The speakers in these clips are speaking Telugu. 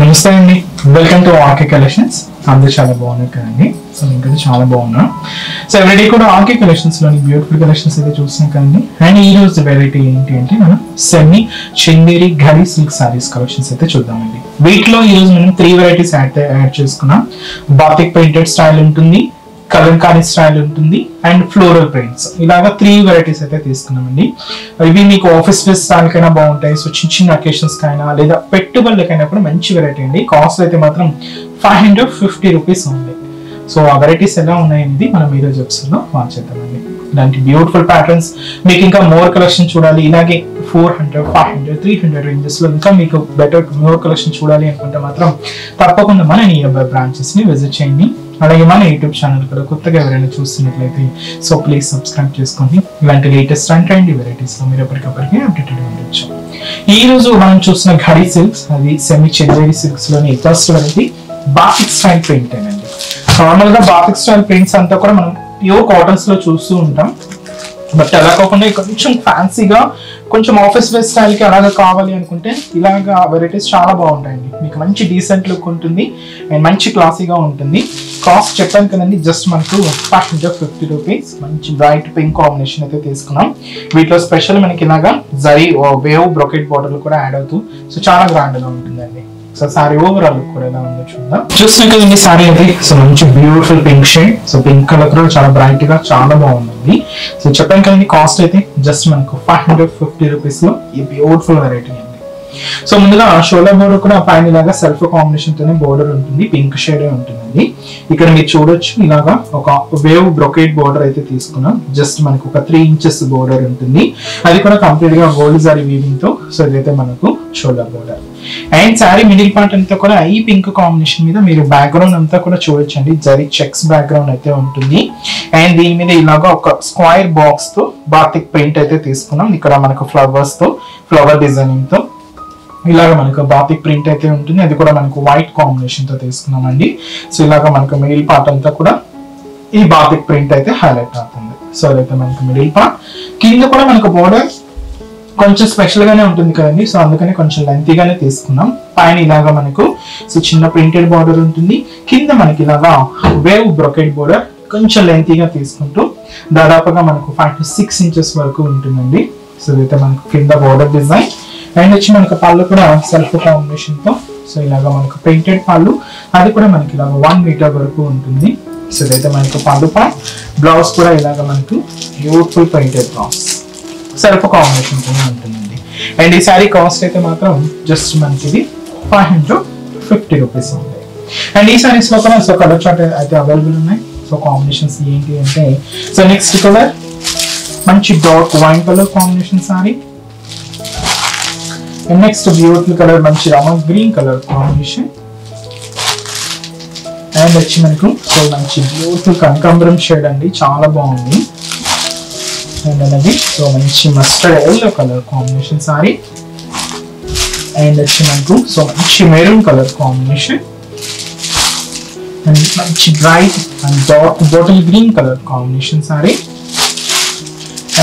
నమస్తే అండి, వెల్కమ్ టు ఆర్కే కలెక్షన్స్. అందరూ చాలా బాగున్నారు కదండి. సో నేను కూడా చాలా బాగున్నా. సో ఎవ్రీడే కూడా ఆర్కే కలెక్షన్స్ లోని బ్యూటిఫుల్ కలెక్షన్స్ అయితే చూస్తున్నాం కదండి. అండ్ ఈ రోజు వెరైటీ ఏంటి అంటే మనం సెమీ చందేరి ఘరీ సిల్క్ సారీస్ కలెక్షన్స్ అయితే చూద్దామండి. వీటిలో ఈ రోజు మనం 3 వెరైటీస్ యాడ్ చేసుకున్నాం. బాతిక్ ప్రింటెడ్ స్టైల్ ఉంటుంది, కలంకారీ స్టైల్ ఉంటుంది అండ్ ఫ్లోరల్ ప్రింట్స్, ఇలాగా 3 వెరైటీస్ అయితే తీసుకున్నామండి. ఇవి మీకు ఆఫీస్ వేర్ స్టైల్కైనా బాగుంటాయి. సో చిన్న చిన్న అకేషన్స్ కైనా లేదా పెట్టుబడులకైనా కూడా మంచి వెరైటీ అండి. కాస్ట్ అయితే మాత్రం 550 రూపీస్ ఉంది. సో ఆ వెరైటీస్ ఎలా ఉన్నాయనేది మనం ఈరోజు ఎపిసోడ్ లో వాచ్ చేద్దామండి. ఇలాంటి బ్యూటిఫుల్ ప్యాటర్న్స్ మీకు ఇంకా మోర్ కలెక్షన్ చూడాలి, ఇలాగే 400, 500, 300 రేంజెస్ లో ఇంకా మీకు బెటర్ మోర్ కలెక్షన్ చూడాలి అనుకుంటే మాత్రం తప్పకుండా మన నియర్ బ్రాంచెస్ ని విజిట్ చేయండి. అలాగే మన యూట్యూబ్ ఛానల్ కూడా కొత్తగా ఎవరైనా చూస్తున్నట్లయితే సో ప్లీజ్ సబ్స్క్రైబ్ చేసుకోండి. ఇలాంటి లేటెస్ట్ అండ్ ట్రెండీ వెరైటీస్ లో మీరు ఎప్పటికప్పటికి అప్డేటెడ్ ఉండొచ్చు. ఈ రోజు మనం చూసిన ఘరీ సిల్క్స్, అది సెమీ చందేరి సిల్క్స్ లోని first variety batik style print అండి. నార్మల్ గా బాతిక్ స్టైల్ ప్రింట్స్ అంతా కూడా మనం ప్యూర్ కాటన్స్ లో చూస్తూ ఉంటాం. బట్ అలా కాకుండా కొంచెం ఫ్యాన్సీగా, కొంచెం ఆఫీస్ వేర్ స్టైల్ కి అలాగా కావాలి అనుకుంటే ఇలాగా వెరైటీస్ చాలా బాగుంటాయండి. మీకు మంచి డీసెంట్ లుక్ ఉంటుంది అండ్ మంచి క్లాసీగా ఉంటుంది. కాస్ట్ చెప్పాను కదండి, జస్ట్ మనకు 550 రూపీస్. మంచి బ్రైట్ పింక్ కాంబినేషన్ అయితే తీసుకున్నాం. వీటిలో స్పెషల్ మనకి ఇలాగా జరీ వేవ్ బ్రొకెట్ బార్డర్ కూడా యాడ్ అవుతూ సో చాలా గ్రాండ్ గా ఉంటుందండి. సో సారీ ఓవరాల్ లుక్ కూడా ఎలా ఉందో చూద్దాం. చూస్తున్నా కదండి సారీ అయితే సో మంచి beautiful pink shade. So pink colour కూడా చాలా బ్రైట్ గా చాలా బాగుంది. సో చెప్పాను కదండి, కాస్ట్ అయితే జస్ట్ మనకు 550 రూపీస్ లో ఈ బ్యూటిఫుల్ వెరైటీ అండి. సో ముందుగా షోల్డర్ బోర్డర్ కూడా పైన ఇలాగా సెల్ఫ్ కాంబినేషన్ తోనే బోర్డర్ ఉంటుంది, పింక్ షేడ్ ఉంటుందండి. ఇక్కడ మీరు చూడొచ్చు ఇలాగా ఒక వేవ్ బ్రొకెట్ బోర్డర్ అయితే తీసుకున్నాం. జస్ట్ మనకు ఒక 3 ఇంచెస్ బోర్డర్ ఉంటుంది, అది కూడా కంప్లీట్ గా గోల్డ్ సారీ వీవింగ్ తో. సో ఇదైతే మనకు shoulder border. And sorry middle part అంతా కూడా ఈ పింక్ కాంబినేషన్ మీద మీరు బ్యాక్గ్రౌండ్ అంతా కూడా చూడొచ్చండి. జరీ చెక్స్ బ్యాక్గ్రౌండ్ అయితే ఉంటుంది. అండ్ దీని మీద ఇలాగా ఒక స్క్వైర్ బాక్స్ తో బాతిక్ ప్రింట్ అయితే తీసుకున్నాం. ఇక్కడ మనకు ఫ్లవర్స్ తో, ఫ్లవర్ డిజైనింగ్ తో ఇలాగ మనకు బాతిక్ ప్రింట్ అయితే ఉంటుంది. అది కూడా మనకు వైట్ కాంబినేషన్ తో తీసుకున్నామండి. సో ఇలాగ మనకు మిడిల్ పార్ట్ అంతా కూడా ఈ బాతిక్ ప్రింట్ అయితే హైలైట్ అవుతుంది. సో అదైతే మనకు మిడిల్ పార్ట్. కింద కూడా మనకు బోర్డర్ కొంచెం స్పెషల్ గానే ఉంటుంది కదండి, సో అందుకని కొంచెం లెంతీగానే తీసుకున్నాం. పైన ఇలాగా మనకు సో చిన్న ప్రింటెడ్ బార్డర్ ఉంటుంది. కింద మనకి ఇలాగా వేవ్ బ్రొకెట్ బోర్డర్ కొంచెం లెంతీగా తీసుకుంటూ దాదాపుగా మనకు 5 to 6 ఇంచెస్ వరకు ఉంటుందండి. సో ఇదైతే మనకు కింద బోర్డర్ డిజైన్. అండ్ వచ్చి మనకు పళ్ళు కూడా సెల్ఫ్ కాంబినేషన్ తో సో ఇలాగా మనకు ప్రింటెడ్ పళ్ళు, అది కూడా మనకి ఇలాగ 1 మీటర్ వరకు ఉంటుంది. సో ఇదైతే మనకు పళ్ళు పార్ట్. బ్లౌజ్ కూడా ఇలాగ మనకు beautiful printed blouse self combination కూడా ఉంటుందండి. అండ్ ఈ సారీ కాస్ట్ అయితే మాత్రం జస్ట్ మనకి ఇది 550 రూపీస్ ఉంది. అండ్ ఈ సారీస్ లో కూడా సో కలర్ చార్ట్ అయితే అవైలబుల్ ఉన్నాయి. సో కాంబినేషన్స్ ఏంటి అంటే సో నెక్స్ట్ కలర్ మంచి dark wine colour combination sari. And next beautiful colour మంచి రామన్ గ్రీన్ కలర్ కాంబినేషన్. అండ్ వచ్చి మనకు సో మంచి బ్యూటిఫుల్ కనకాంబరం షేడ్ అండి, చాలా బాగుంది. అండ్ అనేది సో మంచి mustard yellow colour combination sari. And వచ్చి మనకు సో మంచి మెరూన్ కలర్ కాంబినేషన్. అండ్ మంచి bright and dark bottle green colour combination sari.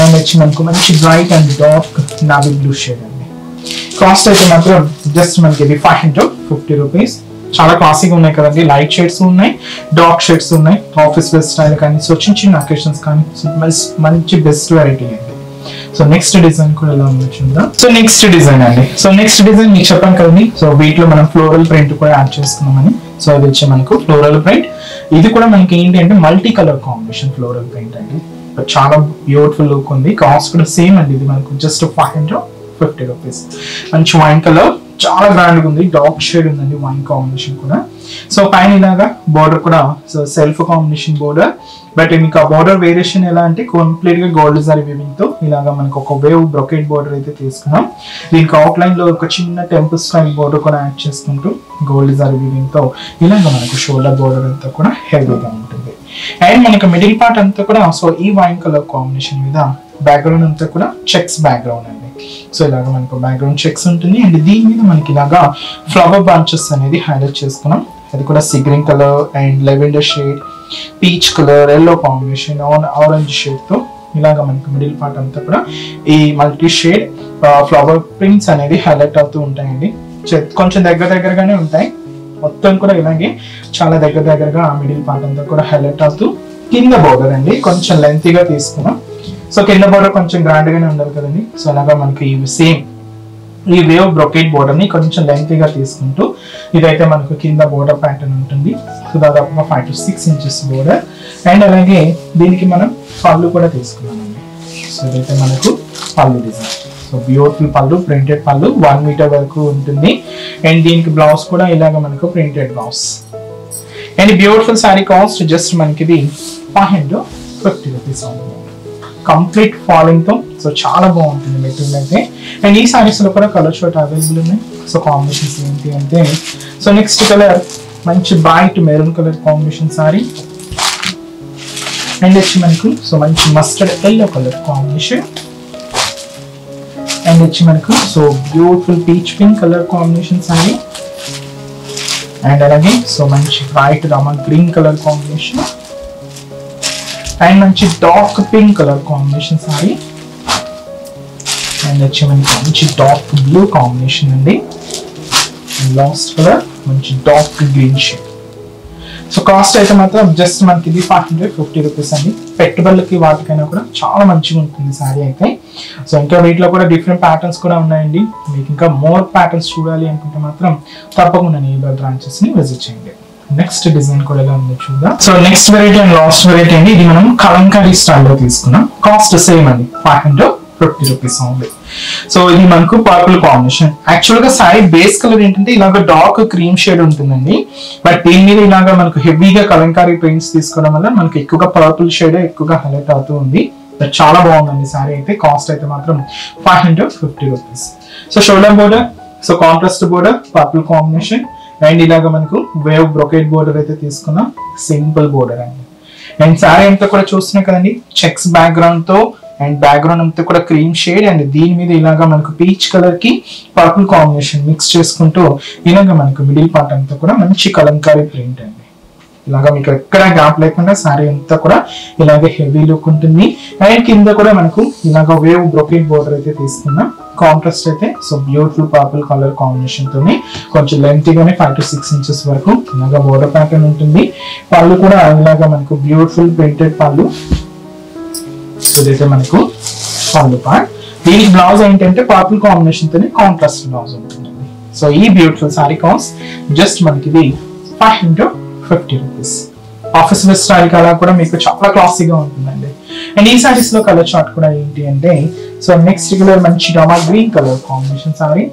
And వచ్చి మనకు మంచి bright and dark navy blue shade అండి. కాస్ట్ అయితే మాత్రం జస్ట్ మనకి ఇది 550 రూపీస్. చాలా క్లాసీగా ఉన్నాయి కదండి. లైట్ షేడ్స్ ఉన్నాయి, డార్క్ షేడ్స్ ఉన్నాయి, ఆఫీస్ వేర్ స్టైల్ కానీ సో చిన్న చిన్న అకేషన్స్ కానీ మంచి బెస్ట్ వెరైటీ అండి. సో నెక్స్ట్ డిజైన్ కూడా ఎలా ఉందో చూద్దాం. సో నెక్స్ట్ డిజైన్ అండి. సో నెక్స్ట్ డిజైన్ మీకు చెప్పాను కదండి, సో వీటిలో మనం ఫ్లోరల్ ప్రింట్ కూడా యాడ్ చేసుకున్నామని. సో అది వచ్చి మనకు ఫ్లోరల్ ప్రింట్. ఇది కూడా మనకి ఏంటి అంటే multi colour combination floral print అండి. చాలా బ్యూటిఫుల్ లుక్ ఉంది. కాస్ట్ కూడా సేమ్ అండి, ఇది మనకు జస్ట్ 550 రూపీస్. మంచి వైన్ కలర్, చాలా గ్రాండ్ గా ఉంది. డార్క్ షేడ్ ఉందండి వైన్ కాంబినేషన్ కూడా. సో పైన ఇలాగా బోర్డర్ కూడా so self combination border. But మీకు ఆ బోర్డర్ వేరియేషన్ ఎలా అంటే కంప్లీట్ గా గోల్డ్ జరీ వీవింగ్ తో ఇలాగా మనకు ఒక వేవ్ బ్రొకెట్ బోర్డర్ అయితే తీసుకున్నాం. దీనికి అవుట్ లైన్ లో ఒక చిన్న టెంపుల్ స్టైల్ బోర్డర్ కూడా యాడ్ చేసుకుంటూ గోల్డ్ జరీ వీవింగ్ తో ఇలాగా మనకు షోల్డర్ బోర్డర్ అంతా కూడా హెవీగా ఉంటుంది. అండ్ మనకు మిడిల్ పార్ట్ అంతా కూడా సో ఈ వైన్ కలర్ కాంబినేషన్ మీద బ్యాక్గ్రౌండ్ అంతా కూడా చెక్స్ బ్యాక్గ్రౌండ్ అండి. సో ఇలాగా మనకు బ్యాక్గ్రౌండ్ చెక్స్ ఉంటుంది. అండ్ దీని మీద మనకి ఇలాగా ఫ్లవర్ బ్రాంచెస్ అనేది హైలైట్ చేసుకున్నాం. అది కూడా sea green colour and lavender shade, peach colour, yellow combination, orange shade తో ఇలాగా మనకి మిడిల్ పార్ట్ అంతా కూడా ఈ మల్టీ షేడ్ ఫ్లవర్ ప్రింట్స్ అనేది హైలైట్ అవుతూ ఉంటాయండి. కొంచెం దగ్గరగానే ఉంటాయి. మొత్తం కూడా ఇలాగే చాలా దగ్గరగా మిడిల్ పార్ట్ అంతా కూడా హైలైట్ అవుతూ కింద బోర్డర్ అండి కొంచెం లెంతీగా తీసుకున్నాం. సో కింద బోర్డర్ కొంచెం గ్రాండ్ గానే ఉండాలి కదండి. సో అలాగా మనకి సేమ్ ఈ వేవ్ బ్రొకేట్ బోర్డర్ ని కొంచెం లెంతీగా తీసుకుంటూ ఇదైతే మనకు కింద బోర్డర్ ప్యాటర్న్ ఉంటుంది. సో దాదాపుగా 5 to 6 inches బోర్డర్. అండ్ అలాగే దీనికి మనం పళ్ళు కూడా తీసుకున్నామండి. సో ఇదైతే మనకు పళ్ళు డిజైన్. సో బ్యూటిఫుల్ పళ్ళు, ప్రింటెడ్ పళ్ళు 1 meter వరకు ఉంటుంది. అండ్ దీనికి బ్లౌజ్ కూడా ఇలాగ మనకు printed blouse. And beautiful sari cost just మనకి ఇది 550 rupees అవుతుంది. కంప్లీట్ ఫాలింగ్ తో. సో చాలా బాగుంటుంది మెటీరియల్ అయితే. అండ్ ఈ సారీస్ లో కూడా కలర్ షార్ట్ అవైలబుల్ ఉన్నాయి. సో కాంబినేషన్స్ ఏంటి అంటే, సో నెక్స్ట్ కలర్ మంచి bright maroon colour combination sari. And వచ్చి మనకు సో మంచి mustard yellow colour combination. And వచ్చి మనకు so beautiful peach pink colour combination sari. And అలాగే సో మంచి bright Rama green colour combination. And మంచి dark pink colour combination sari. And వచ్చి మనకి మంచి డార్క్ బ్లూ కాంబినేషన్ అండి. లాస్ట్ కలర్ మంచి dark green shade. So cost అయితే మాత్రం జస్ట్ మనకి ఇది 550 rupees అండి. పెట్టుబడులకి వాటికైనా కూడా చాలా మంచిగా ఉంటుంది సారీ అయితే. సో ఇంకా వీటిలో కూడా డిఫరెంట్ ప్యాటర్న్స్ కూడా ఉన్నాయండి. మీకు ఇంకా మోర్ ప్యాటర్న్స్ చూడాలి అనుకుంటే మాత్రం తప్పకుండా నియర్ బ్రాంచెస్ ని విజిట్ చేయండి. నెక్స్ట్ డిజైన్ కూడా ఎలా ఉందో చూద్దాం. So next variety and last variety అండి. ఇది మనం కలంకారీ స్టైల్లో తీసుకున్నాం. కాస్ట్ సేమ్ అండి, 550 rupees ఓన్లీ. సో ఇది మనకు పర్పుల్ కాంబినేషన్. యాక్చువల్ గా సారీ బేస్ కలర్ ఏంటంటే ఇలాగ డార్క్ క్రీమ్ షేడ్ ఉంటుందండి. బట్ దీని మీద ఇలాగా మనకు హెవీగా కలంకారీ పెయింట్స్ తీసుకోవడం వల్ల మనకు ఎక్కువగా పర్పుల్ షేడ్ ఎక్కువగా హైలైట్ అవుతూ ఉంది. బట్ చాలా బాగుందండి సారీ అయితే. కాస్ట్ అయితే మాత్రం 550 rupees. So shoulder border, so contrast border, purple combination. And ఇలాగ మనకు వేవ్ బ్రొకేట్ బోర్డర్ అయితే తీసుకున్నాం. సింపుల్ బోర్డర్ అండి. అండ్ సారీ అంతా కూడా చూస్తున్నాం కదండి, చెక్స్ బ్యాక్గ్రౌండ్ తో. అండ్ బ్యాక్గ్రౌండ్ అంతా కూడా క్రీమ్ షేడ్. అండ్ దీని మీద ఇలాగా మనకు పీచ్ కలర్ కి పర్పుల్ కాంబినేషన్ మిక్స్ చేసుకుంటూ ఇలాగా మనకు మిడిల్ పార్ట్ అంతా కూడా మంచి కలంకారీ ప్రింట్ అండి. ఇలాగా మీకు ఎక్కడ గ్యాప్ లేకుండా సారీ అంతా కూడా ఇలాగే హెవీ లుక్ ఉంటుంది. అండ్ కింద కూడా మనకు ఇలాగ వేవ్ బ్రొకేట్ బోర్డర్ అయితే తీసుకున్నాం. కాంట్రాస్ట్ అయితే so beautiful purple colour combination తోని కొంచెం లెంతీగానే 5 to 6 inches వరకు ఇలాగా బోర్డర్ ప్యాటర్న్ ఉంటుంది. పళ్ళు కూడా ఇలాగా మనకు బ్యూటిఫుల్ ప్రింటెడ్ పళ్ళు. సో ఇదైతే మనకు పళ్ళు పార్ట్. దీనికి బ్లౌజ్ ఏంటంటే పర్పుల్ కాంబినేషన్ తోని కాంట్రాస్ట్ బ్లౌజ్ ఉంటుందండి. సో ఈ బ్యూటిఫుల్ సారీ కాస్ట్ జస్ట్ మనకి ఇది 550 rupees. Office wear style colour కూడా మీకు చాలా క్లాసీగా ఉంటుందండి. అండ్ ఈ సారీస్ లో కలర్ చార్ట్ కూడా ఏంటి అంటే, సో నెక్స్ట్ కలర్ మంచి Rama green colour combination sari.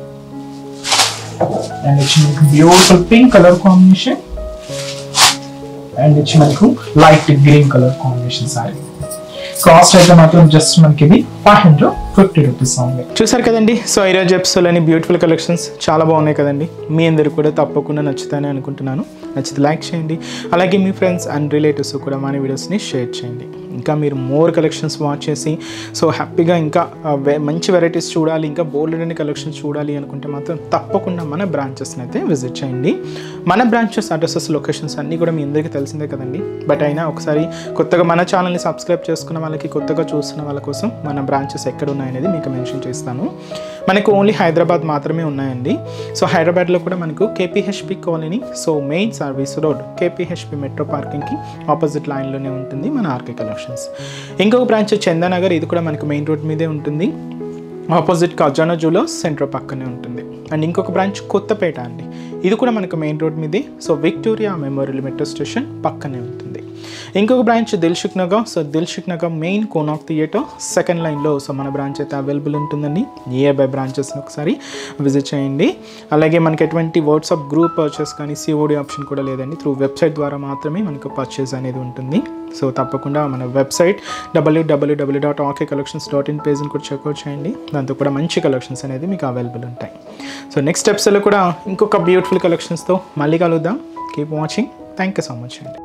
And వచ్చి మనకు beautiful pink colour combination. And వచ్చి మనకు light green colour combination sorry. Cost అయితే మాత్రం జస్ట్ మనకి ఇది 550 rupees ఓన్లీ. చూసారు కదండి. సో ఈరోజు ఎపిసోడ్లోని బ్యూటిఫుల్ కలెక్షన్స్ చాలా బాగున్నాయి కదండి. మీ అందరు కూడా తప్పకుండా నచ్చుతాయని అనుకుంటున్నాను. నచ్చితే లైక్ చేయండి. అలాగే మీ ఫ్రెండ్స్ అండ్ రిలేటివ్స్ కూడా మన వీడియోస్ని షేర్ చేయండి. ఇంకా మీరు మోర్ కలెక్షన్స్ వాచ్ చేసి సో హ్యాపీగా ఇంకా మంచి వెరైటీస్ చూడాలి, ఇంకా బోల్డ్ అనే కలెక్షన్స్ చూడాలి అనుకుంటే మాత్రం తప్పకుండా మన బ్రాంచెస్ని అయితే విజిట్ చేయండి. మన బ్రాంచెస్ అడ్రసెస్ లొకేషన్స్ అన్నీ కూడా మీ అందరికీ తెలిసిందే కదండి. బట్ అయినా ఒకసారి కొత్తగా మన ఛానల్ని సబ్స్క్రైబ్ చేసుకున్న వాళ్ళకి, కొత్తగా చూస్తున్న వాళ్ళ కోసం మన బ్రాంచెస్ ఎక్కడ ఉన్నాయనేది మీకు మెన్షన్ చేస్తాను. మనకు ఓన్లీ హైదరాబాద్ మాత్రమే ఉన్నాయండి. సో హైదరాబాద్లో కూడా మనకు KPHB colony, so main service road KPHB metro పార్కింగ్కి ఆపోజిట్ లైన్లోనే ఉంటుంది మన ఆర్కే కలెక్షన్స్. ఇంకొక బ్రాంచ్ చందానగర్, ఇది కూడా మనకు మెయిన్ రోడ్ మీదే ఉంటుంది. ఆపోజిట్ ఖజానా జ్యువెలర్స్ సెంటర్ పక్కనే ఉంటుంది. అండ్ ఇంకొక బ్రాంచ్ కొత్తపేట అండి, ఇది కూడా మనకు మెయిన్ రోడ్ మీదే. So Victoria memorial metro station పక్కనే ఉంటుంది. ఇంకొక branch Dilsukh Nagar, so Dilsukh Nagar main Konark theatre second లైన్లో సో మన బ్రాంచ్ అయితే అవైలబుల్ ఉంటుందండి. నియర్ బై బ్రాంచెస్ని ఒకసారి విజిట్ చేయండి. అలాగే మనకి ఎటువంటి వాట్సాప్ గ్రూప్ పర్చేస్ కానీ సిఓడి ఆప్షన్ కూడా లేదండి. త్రూ వెబ్సైట్ ద్వారా మాత్రమే మనకు పర్చేస్ అనేది ఉంటుంది. సో తప్పకుండా మన వెబ్సైట్ www.rkcollections.in పేజ్ని కూడా చెక్అవుట్ చేయండి. దాంతో కూడా మంచి కలెక్షన్స్ అనేది మీకు అవైలబుల్ ఉంటాయి. సో నెక్స్ట్ ఎపిసోడ్లో కూడా ఇంకొక బ్యూటిఫుల్ కలెక్షన్స్తో మళ్ళీ కలుద్దాం. Keep watching. Thank you so much అండి.